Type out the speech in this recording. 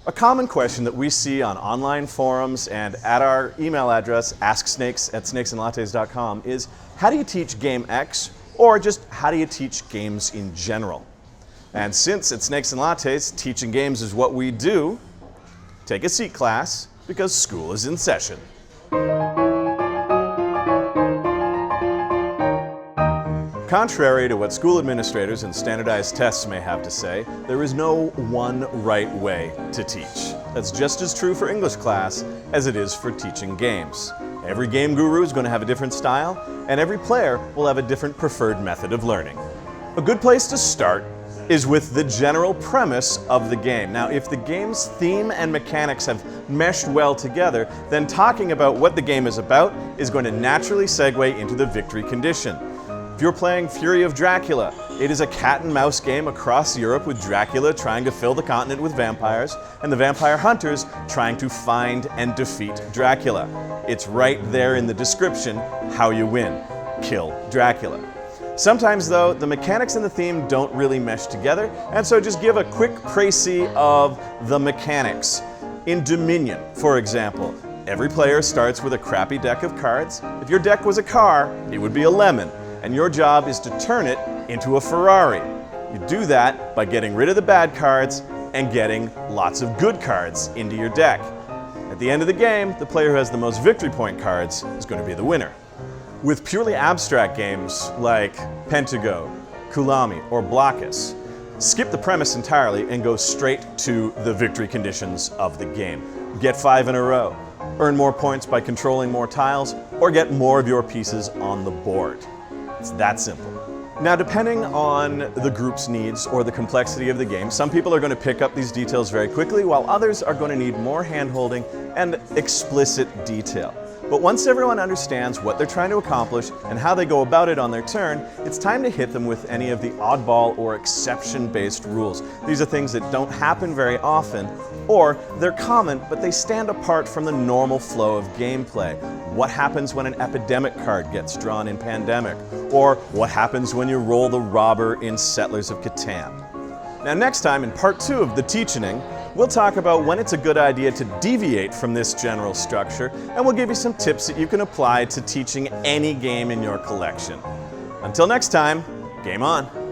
A common question that we see on online forums and at our email address, asksnakes@snakesandlattes.com, is how do you teach game X, or just how do you teach games in general? And since at Snakes and Lattes, teaching games is what we do, take a seat, class, because school is in session. Contrary to what school administrators and standardized tests may have to say, there is no one right way to teach. That's just as true for English class as it is for teaching games. Every game guru is going to have a different style, and every player will have a different preferred method of learning. A good place to start is with the general premise of the game. Now, if the game's theme and mechanics have meshed well together, then talking about what the game is about is going to naturally segue into the victory condition. If you're playing Fury of Dracula, it is a cat and mouse game across Europe with Dracula trying to fill the continent with vampires and the vampire hunters trying to find and defeat Dracula. It's right there in the description how you win. Kill Dracula. Sometimes though, the mechanics and the theme don't really mesh together, and so just give a quick précis of the mechanics. In Dominion, for example, every player starts with a crappy deck of cards. If your deck was a car, it would be a lemon, and your job is to turn it into a Ferrari. You do that by getting rid of the bad cards and getting lots of good cards into your deck. At the end of the game, the player who has the most victory point cards is going to be the winner. With purely abstract games like Pentago, Kulami, or Lattes, skip the premise entirely and go straight to the victory conditions of the game. Get 5 in a row, earn more points by controlling more tiles, or get more of your pieces on the board. It's that simple. Now, depending on the group's needs or the complexity of the game, some people are going to pick up these details very quickly, while others are going to need more hand-holding and explicit detail. But once everyone understands what they're trying to accomplish and how they go about it on their turn, it's time to hit them with any of the oddball or exception-based rules. These are things that don't happen very often, or they're common, but they stand apart from the normal flow of gameplay. What happens when an epidemic card gets drawn in Pandemic? Or what happens when you roll the robber in Settlers of Catan? Now, next time in part 2 of the Teachening, we'll talk about when it's a good idea to deviate from this general structure, and we'll give you some tips that you can apply to teaching any game in your collection. Until next time, game on!